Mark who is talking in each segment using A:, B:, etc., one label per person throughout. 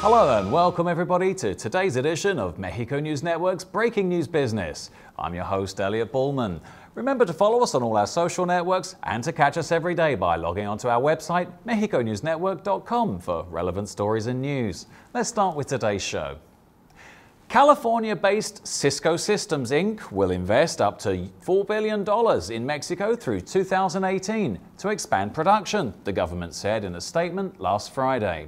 A: Hello and welcome everybody to today's edition of Mexico News Network's Breaking News Business. I'm your host, Elliot Bullman. Remember to follow us on all our social networks and to catch us every day by logging onto our website, mexiconewsnetwork.com, for relevant stories and news. Let's start with today's show. California-based Cisco Systems Inc. will invest up to $4 billion in Mexico through 2018 to expand production, the government said in a statement last Friday.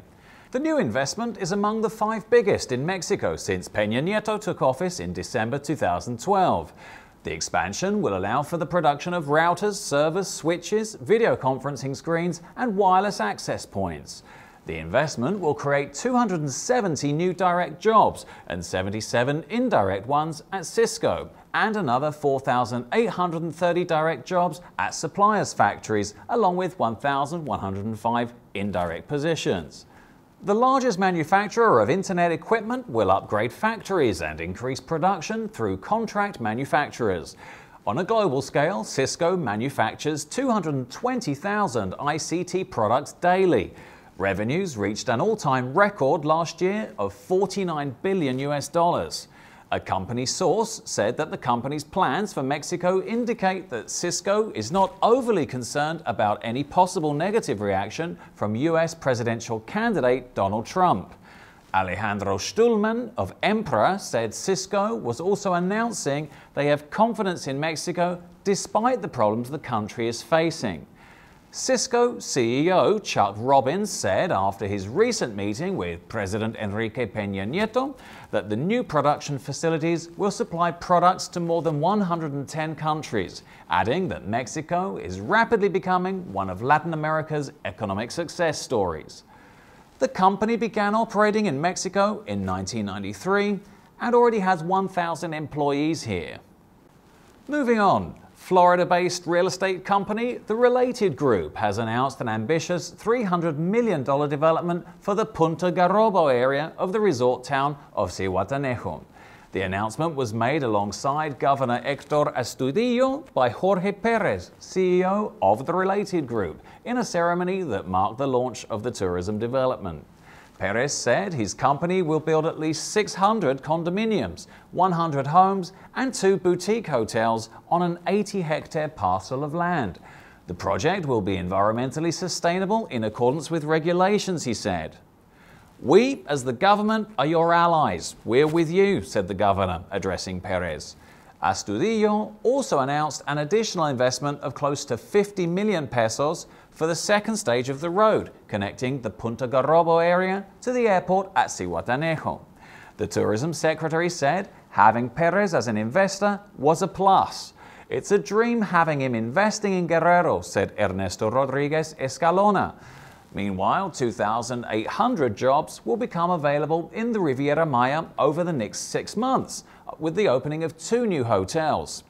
A: The new investment is among the 5 biggest in Mexico since Peña Nieto took office in December 2012. The expansion will allow for the production of routers, servers, switches, video conferencing screens, and wireless access points. The investment will create 270 new direct jobs and 77 indirect ones at Cisco, and another 4,830 direct jobs at suppliers' factories, along with 1,105 indirect positions. The largest manufacturer of internet equipment will upgrade factories and increase production through contract manufacturers. On a global scale, Cisco manufactures 220,000 ICT products daily. Revenues reached an all-time record last year of $49 billion. A company source said that the company's plans for Mexico indicate that Cisco is not overly concerned about any possible negative reaction from U.S. presidential candidate Donald Trump. Alejandro Stulman of Empra said Cisco was also announcing they have confidence in Mexico despite the problems the country is facing. Cisco CEO Chuck Robbins said after his recent meeting with President Enrique Peña Nieto that the new production facilities will supply products to more than 110 countries, adding that Mexico is rapidly becoming one of Latin America's economic success stories. The company began operating in Mexico in 1993 and already has 1,000 employees here. Moving on. Florida-based real estate company The Related Group has announced an ambitious $300 million development for the Punta Garrobo area of the resort town of Zihuatanejo. The announcement was made alongside Governor Héctor Astudillo by Jorge Perez, CEO of The Related Group, in a ceremony that marked the launch of the tourism development. Perez said his company will build at least 600 condominiums, 100 homes, and 2 boutique hotels on an 80-hectare parcel of land. The project will be environmentally sustainable in accordance with regulations, he said. "We, as the government, are your allies. We're with you," said the governor, addressing Perez. Astudillo also announced an additional investment of close to 50 million pesos for the second stage of the road, connecting the Punta Garrobo area to the airport at Zihuatanejo. The tourism secretary said having Perez as an investor was a plus. "It's a dream having him investing in Guerrero," said Ernesto Rodriguez Escalona. Meanwhile, 2,800 jobs will become available in the Riviera Maya over the next 6 months, with the opening of 2 new hotels.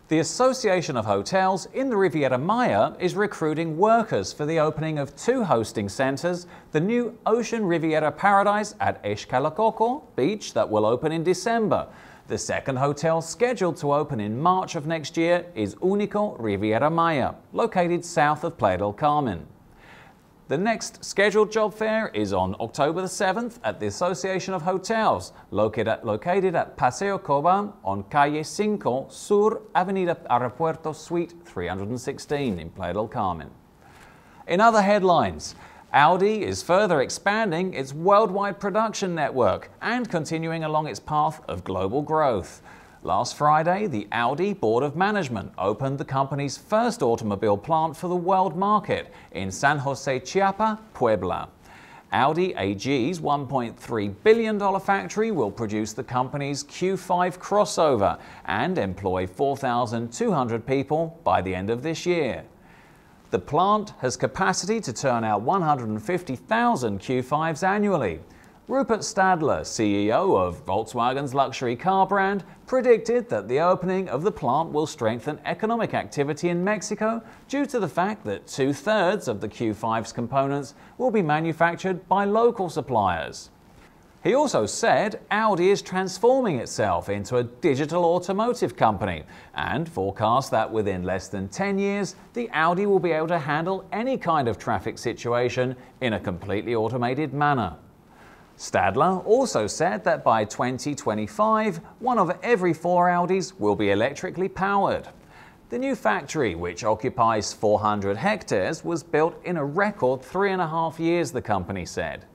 A: The Association of Hotels in the Riviera Maya is recruiting workers for the opening of 2 hosting centers, the new Ocean Riviera Paradise at Xcalacocco Beach that will open in December. The second hotel scheduled to open in March of next year is Único Riviera Maya, located south of Playa del Carmen. The next scheduled job fair is on October the 7th at the Association of Hotels, located at Paseo Coban on Calle 5 Sur, Avenida Aeropuerto Suite 316 in Playa del Carmen. In other headlines, Audi is further expanding its worldwide production network and continuing along its path of global growth. Last Friday, the Audi Board of Management opened the company's first automobile plant for the world market in San Jose Chiapa, Puebla. Audi AG's $1.3 billion factory will produce the company's Q5 crossover and employ 4,200 people by the end of this year. The plant has capacity to turn out 150,000 Q5s annually. Rupert Stadler, CEO of Volkswagen's luxury car brand, predicted that the opening of the plant will strengthen economic activity in Mexico due to the fact that 2/3 of the Q5's components will be manufactured by local suppliers. He also said Audi is transforming itself into a digital automotive company and forecast that within less than 10 years, the Audi will be able to handle any kind of traffic situation in a completely automated manner. Stadler also said that by 2025, 1 of every 4 Audis will be electrically powered. The new factory, which occupies 400 hectares, was built in a record 3.5 years, the company said.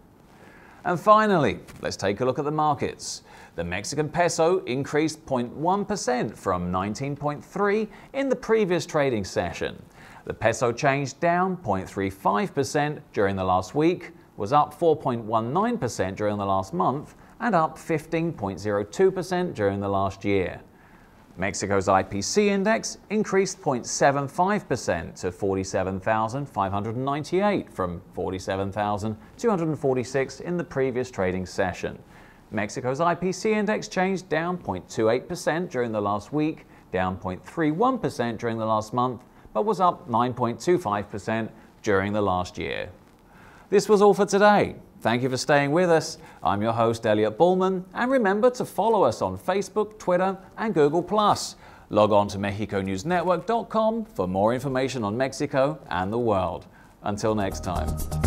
A: And finally, let's take a look at the markets. The Mexican peso increased 0.1% from 19.3 in the previous trading session. The peso changed down 0.35% during the last week, was up 4.19% during the last month, and up 15.02% during the last year. Mexico's IPC index increased 0.75% to 47,598 from 47,246 in the previous trading session. Mexico's IPC index changed down 0.28% during the last week, down 0.31% during the last month, but was up 9.25% during the last year. This was all for today. Thank you for staying with us. I'm your host, Elliot Bullman, and remember to follow us on Facebook, Twitter, and Google+. Log on to MexicoNewsNetwork.com for more information on Mexico and the world. Until next time.